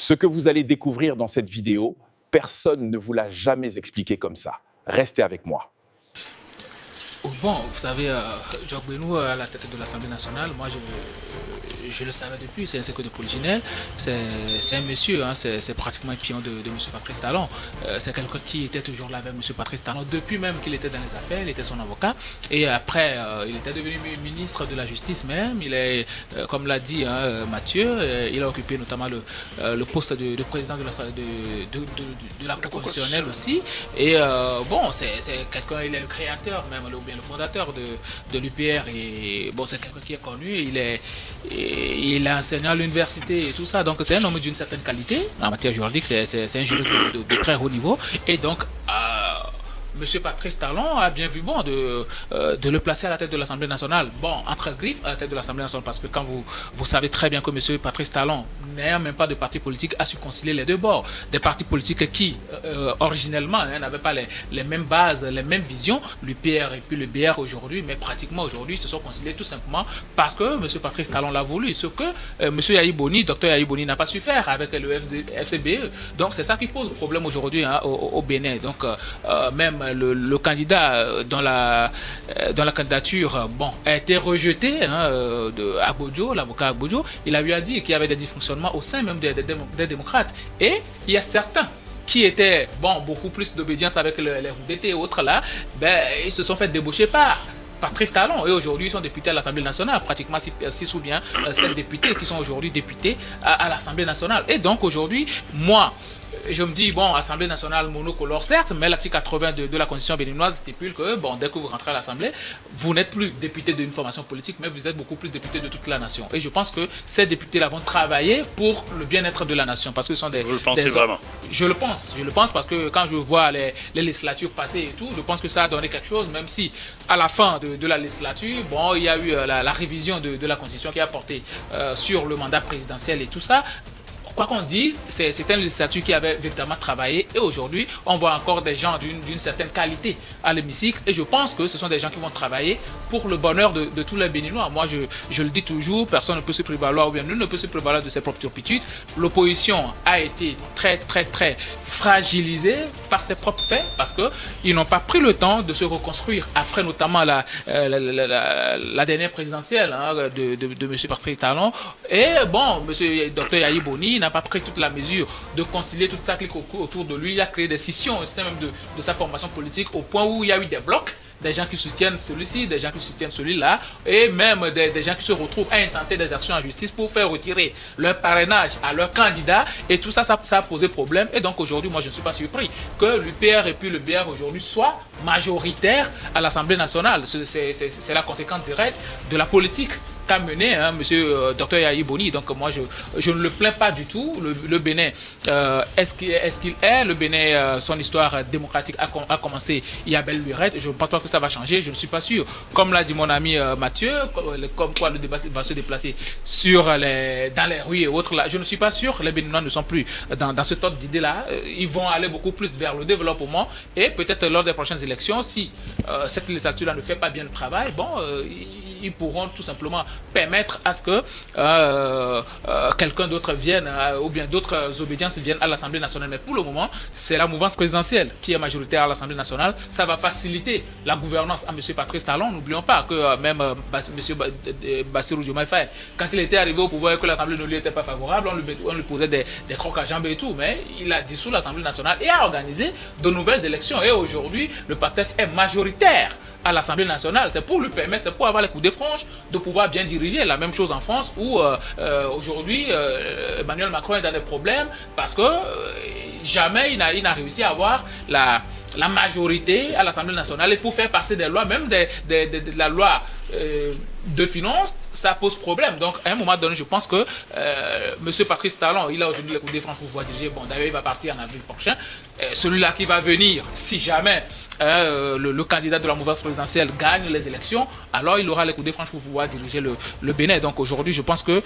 Ce que vous allez découvrir dans cette vidéo, personne ne vous l'a jamais expliqué comme ça. Restez avec moi. Bon, vous savez, Jacques Benou à la tête de l'Assemblée nationale, moi je le savais depuis, c'est un secret de polichinelle, c'est un monsieur, hein, c'est pratiquement un pion de M. Patrice Talon. C'est quelqu'un qui était toujours là avec M. Patrice Talon, depuis même qu'il était dans les affaires, il était son avocat, et après il était devenu ministre de la Justice même, il est, comme l'a dit hein, Mathieu, il a occupé notamment le poste de président de la Cour constitutionnelle aussi, et bon, c'est quelqu'un, il est le créateur même, ou bien le fondateur de l'UPR, et bon, c'est quelqu'un qui est connu, il a enseigné à l'université et tout ça, donc c'est un homme d'une certaine qualité en matière juridique, c'est un juriste de très haut niveau, et donc Monsieur Patrice Talon a bien vu bon de le placer à la tête de l'Assemblée nationale. Bon, entre griffes à la tête de l'Assemblée nationale, parce que quand vous savez très bien que Monsieur Patrice Talon, n'ayant même pas de parti politique, a su concilier les deux bords. Des partis politiques qui, originellement, hein, n'avaient pas les mêmes bases, les mêmes visions, l'UPR et puis le BR aujourd'hui, mais pratiquement aujourd'hui, se sont conciliés tout simplement parce que Monsieur Patrice Talon l'a voulu. Ce que Monsieur Yahi Boni, Dr Yahi Boni n'a pas su faire avec le FCBE. Donc c'est ça qui pose problème aujourd'hui hein, au Bénin. Donc même le candidat dans la candidature bon, a été rejeté hein, de Agbodjo, l'avocat Agbodjo. Il a eu à dire qu'il y avait des dysfonctionnements au sein même des démocrates. Et il y a certains qui étaient bon, beaucoup plus d'obédience avec les RUDT et autres là, ben, ils se sont fait débaucher par Patrice Talon, et aujourd'hui ils sont députés à l'Assemblée nationale, pratiquement 6 ou bien 7 députés qui sont aujourd'hui députés à l'Assemblée nationale. Et donc aujourd'hui, moi, je me dis, bon, Assemblée nationale monocolore, certes, mais l'article 82 de la Constitution béninoise stipule que, bon, dès que vous rentrez à l'Assemblée, vous n'êtes plus député d'une formation politique, mais vous êtes beaucoup plus député de toute la nation. Et je pense que ces députés-là vont travailler pour le bien-être de la nation, parce que ce sont des... Vous le pensez vraiment? Je le pense, parce que quand je vois les législatures passées et tout, je pense que ça a donné quelque chose, même si, à la fin de la législature, bon, il y a eu la révision de la Constitution qui a porté sur le mandat présidentiel et tout ça. Quoi qu'on dise, c'est une législature qui avait véritablement travaillé, et aujourd'hui, on voit encore des gens d'une certaine qualité à l'hémicycle, et je pense que ce sont des gens qui vont travailler pour le bonheur de tous les Béninois. Moi, je le dis toujours, personne ne peut se prévaloir, ou bien nul ne peut se prévaloir de ses propres turpitudes. L'opposition a été très fragilisée par ses propres faits, parce qu'ils n'ont pas pris le temps de se reconstruire après notamment la dernière présidentielle hein, de M. Patrice Talon. Et bon, M. Dr Yahi Boni n'a pas pris toute la mesure de concilier toute sa clique autour de lui. Il a créé des scissions au sein même de sa formation politique, au point où il y a eu des blocs, des gens qui soutiennent celui-ci, des gens qui soutiennent celui-là, et même des gens qui se retrouvent à intenter des actions en justice pour faire retirer leur parrainage à leur candidat, et tout ça, ça a posé problème. Et donc aujourd'hui, moi je ne suis pas surpris que l'UPR et puis le BR aujourd'hui soient majoritaires à l'Assemblée nationale. C'est la conséquence directe de la politique qu'a mené hein, M. Dr Yahi Boni. Donc moi je ne le plains pas du tout. Le Bénin est-ce qu'il est le Bénin, son histoire démocratique a commencé il y a belle lurette. Je ne pense pas que ça va changer, je ne suis pas sûr. Comme l'a dit mon ami Mathieu, comme quoi le débat va se déplacer dans les rues et autres là, je ne suis pas sûr. Les Béninois ne sont plus dans ce ordre d'idée là. Ils vont aller beaucoup plus vers le développement, et peut-être lors des prochaines élections, si cette législature là ne fait pas bien le travail, bon ils pourront tout simplement permettre à ce que quelqu'un d'autre vienne ou bien d'autres obédiences viennent à l'Assemblée nationale. Mais pour le moment, c'est la mouvance présidentielle qui est majoritaire à l'Assemblée nationale. Ça va faciliter la gouvernance à M. Patrice Talon. N'oublions pas que même M. Bassirou Diomaye Faye, quand il était arrivé au pouvoir et que l'Assemblée ne lui était pas favorable, on lui posait des crocs à jambes et tout. Mais il a dissous l'Assemblée nationale et a organisé de nouvelles élections. Et aujourd'hui, le PASTEF est majoritaire à l'Assemblée nationale. C'est pour lui permettre, c'est pour avoir les coups de franche de pouvoir bien diriger. La même chose en France où aujourd'hui Emmanuel Macron est dans des problèmes parce que jamais il n'a réussi à avoir la majorité à l'Assemblée nationale, et pour faire passer des lois, même de la loi de finances, ça pose problème. Donc à un moment donné, je pense que M. Patrice Talon, il a aujourd'hui les coups de franche pour pouvoir diriger. Bon, d'ailleurs il va partir en avril prochain. Celui-là qui va venir, si jamais le candidat de la mouvance présidentielle gagne les élections, alors il aura les coups de franche pour pouvoir diriger le Bénin. Donc aujourd'hui, je pense que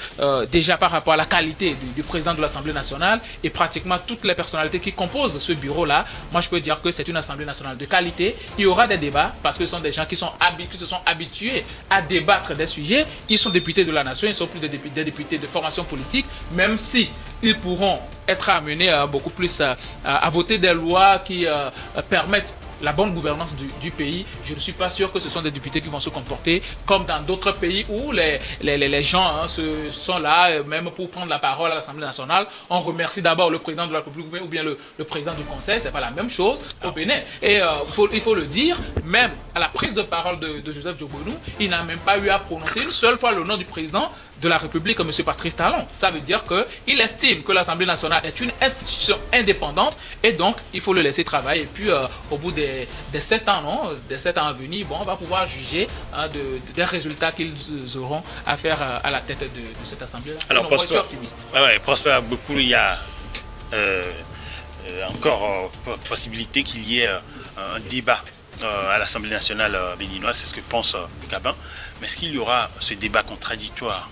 déjà par rapport à la qualité du président de l'Assemblée nationale et pratiquement toutes les personnalités qui composent ce bureau-là, moi je peux dire que c'est une Assemblée nationale de qualité. Il y aura des débats parce que ce sont des gens qui se sont habitués à débattre des sujets. Ils sont députés de la nation, ils sont plus des députés de formation politique, même si ils pourront être amenés beaucoup plus à voter des lois qui permettent la bonne gouvernance du pays, je ne suis pas sûr que ce sont des députés qui vont se comporter comme dans d'autres pays où les gens sont là, même pour prendre la parole à l'Assemblée nationale. On remercie d'abord le président de la République ou bien le président du Conseil. C'est pas la même chose au Bénin. Et il faut le dire, même à la prise de parole de Joseph Diobonou, il n'a même pas eu à prononcer une seule fois le nom du président de la République, M. Patrice Talon. Ça veut dire qu'il estime que l'Assemblée nationale est une institution indépendante et donc il faut le laisser travailler. Et puis au bout des 7 ans, des 7 ans à venir, on va pouvoir juger des résultats qu'ils auront à faire à la tête de cette Assemblée-là. Alors, moi, je suis optimiste. Ouais, Prosper, beaucoup, il y a encore possibilité qu'il y ait un débat à l'Assemblée nationale béninoise, c'est ce que pense Gabin. Mais est-ce qu'il y aura ce débat contradictoire?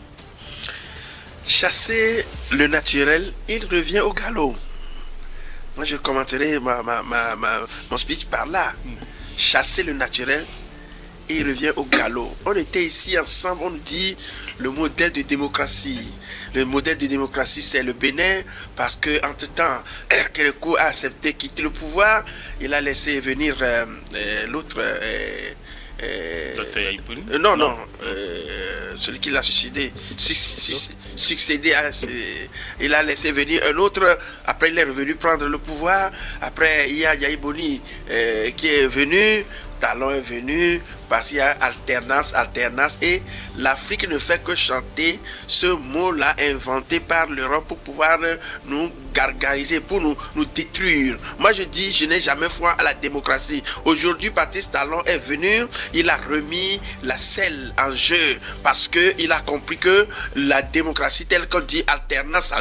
Chasser le naturel, il revient au galop. Moi, je commenterai mon speech par là. Chasser le naturel, il revient au galop. On était ici ensemble, on dit le modèle de démocratie. Le modèle de démocratie, c'est le Bénin, parce que entre-temps, Kérékou a accepté de quitter le pouvoir. Il a laissé venir l'autre... non, celui qui l'a succédé il a laissé venir un autre. Après il est revenu prendre le pouvoir. Après il y a Yahi Boni qui est venu. Talon est venu, parce qu'il y a alternance, et l'Afrique ne fait que chanter ce mot-là inventé par l'Europe pour pouvoir nous gargariser, pour nous détruire. Moi je dis, je n'ai jamais foi à la démocratie. Aujourd'hui, Patrice Talon est venu, il a remis la selle en jeu, parce qu'il a compris que la démocratie telle qu'on dit alternance,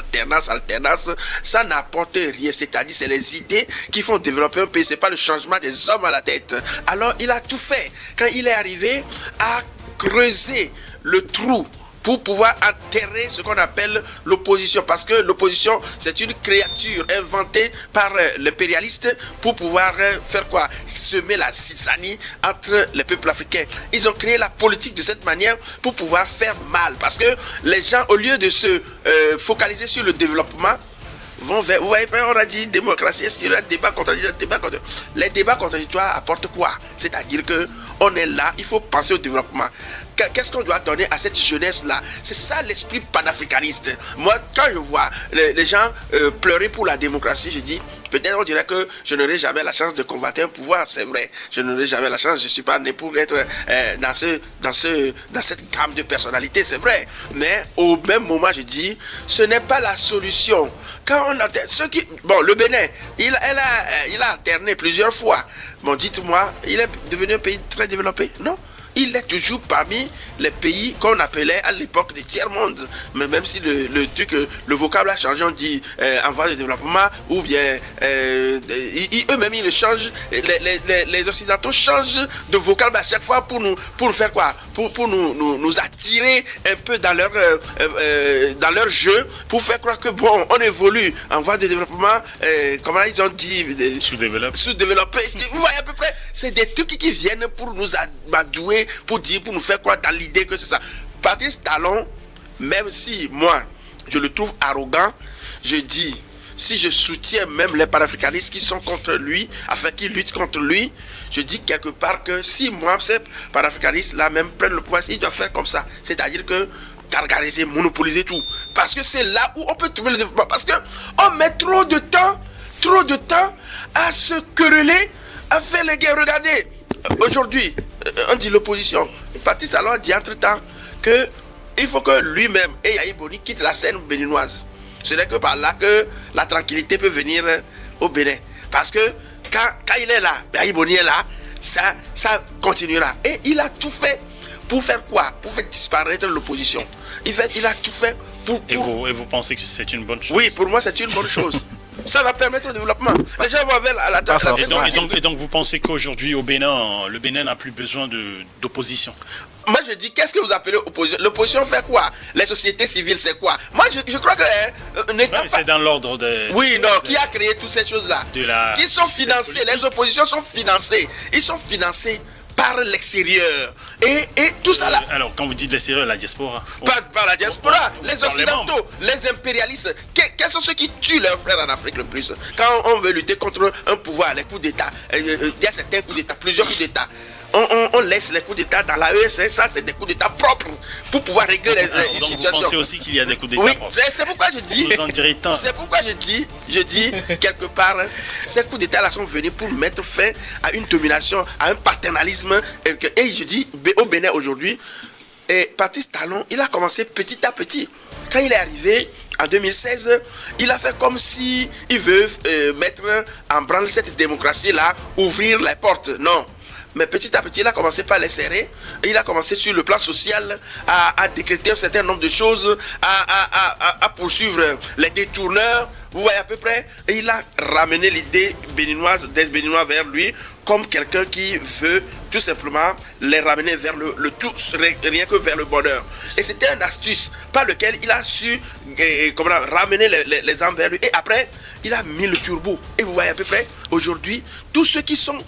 ça n'apporte rien. C'est-à-dire, c'est les idées qui font développer un pays, c'est pas le changement des hommes à la tête. Alors, il a tout fait. Quand il est arrivé à creuser le trou pour pouvoir enterrer ce qu'on appelle l'opposition, parce que l'opposition, c'est une créature inventée par l'impérialiste pour pouvoir faire quoi? Semer la zizanie entre les peuples africains. Ils ont créé la politique de cette manière pour pouvoir faire mal, parce que les gens, au lieu de se focaliser sur le développement, vont vers, vous voyez, on a dit démocratie, est-ce qu'il y a un débat contradictoire? Les débats contradictoires apportent quoi? C'est-à-dire que on est là, il faut penser au développement. Qu'est-ce qu'on doit donner à cette jeunesse-là? C'est ça l'esprit panafricaniste. Moi, quand je vois les gens pleurer pour la démocratie, je dis, peut-être on dirait que je n'aurai jamais la chance de combattre un pouvoir, c'est vrai. Je n'aurai jamais la chance, je ne suis pas né pour être dans cette gamme de personnalités, c'est vrai. Mais au même moment, je dis, ce n'est pas la solution. Quand on a le Bénin, il a alterné plusieurs fois. Bon, dites-moi, il est devenu un pays très développé? Non. Il est toujours parmi les pays qu'on appelait à l'époque des tiers-monde. Mais même si le vocable a changé, on dit en voie de développement, ou bien eux-mêmes ils le changent. Les Occidentaux changent de vocable à chaque fois pour faire quoi? Pour nous attirer un peu dans leur jeu, pour faire croire que bon, on évolue en voie de développement, comment ils ont dit, sous-développé. Vous voyez à peu près, c'est des trucs qui viennent pour nous amadouer, pour nous faire croire dans l'idée que c'est ça. Patrice Talon, même si moi je le trouve arrogant, je dis, si je soutiens même les panafricanistes qui sont contre lui, afin qu'ils luttent contre lui, je dis quelque part que si moi, ces panafricanistes-là même prennent le pouvoir, ils doivent faire comme ça. C'est-à-dire que gargariser, monopoliser tout. Parce que c'est là où on peut trouver le développement. Parce qu'on met trop de temps à se quereller, à faire les guerres. Regardez, aujourd'hui, on dit l'opposition. Patrice Talon a dit entre-temps qu'il faut que lui-même et Yahi Boni quittent la scène béninoise. Ce n'est que par là que la tranquillité peut venir au Bénin. Parce que quand il est là, Yahi Boni est là, ça continuera. Et il a tout fait pour faire quoi? Pour faire disparaître l'opposition. Il a tout fait pour... Et vous pensez que c'est une bonne chose? Oui, pour moi c'est une bonne chose. Ça va permettre le développement. Les gens vont vers la tête. Et donc vous pensez qu'aujourd'hui au Bénin, le Bénin n'a plus besoin d'opposition? Moi je dis, qu'est-ce que vous appelez opposition? L'opposition fait quoi? Les sociétés civiles c'est quoi? Moi je crois que c'est dans l'ordre de... Oui, non, qui a créé toutes ces choses-là? Qui sont financées? Les oppositions sont financées. Ils sont financés par l'extérieur. Et tout ça là. Alors, quand vous dites l'extérieur, la diaspora. Pas la diaspora, les Occidentaux, les impérialistes. Quels sont ceux qui tuent leurs frères en Afrique le plus? Quand on veut lutter contre un pouvoir, les coups d'État, il y a certains coups d'État, plusieurs coups d'État. On laisse les coups d'État dans l'AES, ça c'est des coups d'État propres pour pouvoir régler les situations. Vous pensez aussi qu'il y a des coups d'État oui, propres? c'est pourquoi je dis, c'est pourquoi je dis quelque part, ces coups d'État là sont venus pour mettre fin à une domination, à un paternalisme. Et je dis, au Bénin aujourd'hui, Patrice Talon, il a commencé petit à petit. Quand il est arrivé en 2016, il a fait comme si il veut mettre en branle cette démocratie là, ouvrir les portes. Non. Mais petit à petit, il a commencé par les serrer. Et il a commencé sur le plan social à décréter un certain nombre de choses, à poursuivre les détourneurs. Vous voyez à peu près. Et il a ramené l'idée béninoise, des Béninois vers lui, comme quelqu'un qui veut tout simplement les ramener vers le tout, rien que vers le bonheur. Et c'était une astuce par lequel il a su ramener les âmes vers lui. Et après, il a mis le turbo. Et vous voyez à peu près, aujourd'hui, tous ceux qui sont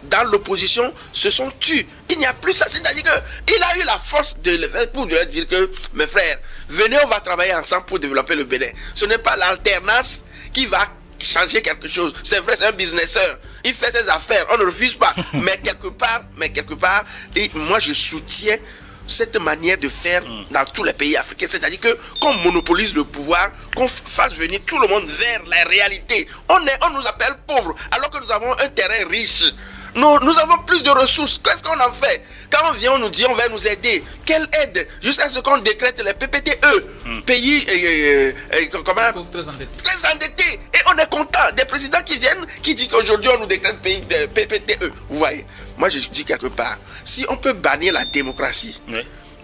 dans l'opposition se sont tués. Il n'y a plus ça. C'est-à-dire qu'il a eu la force de le faire pour leur dire que, mes frères, venez, on va travailler ensemble pour développer le Bénin. Ce n'est pas l'alternance qui va changer quelque chose. C'est vrai, c'est un businesseur. Il fait ses affaires, on ne refuse pas. mais quelque part, et moi je soutiens cette manière de faire dans tous les pays africains. C'est-à-dire qu'on monopolise le pouvoir, qu'on fasse venir tout le monde vers la réalité. On nous appelle pauvres, alors que nous avons un terrain riche. Nous avons plus de ressources. Qu'est-ce qu'on en fait? Quand on vient, on nous dit on va nous aider. Quelle aide? Jusqu'à ce qu'on décrète les PPTE. Pays très endettés. Très endettés. Et on est content des présidents qui viennent, qui disent qu'aujourd'hui on nous décrète pays de PPTE. Vous voyez? Moi je dis quelque part, si on peut bannir la démocratie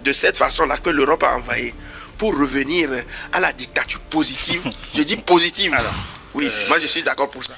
de cette façon-là que l'Europe a envoyé pour revenir à la dictature positive, je dis positive. Alors, oui, moi je suis d'accord pour ça.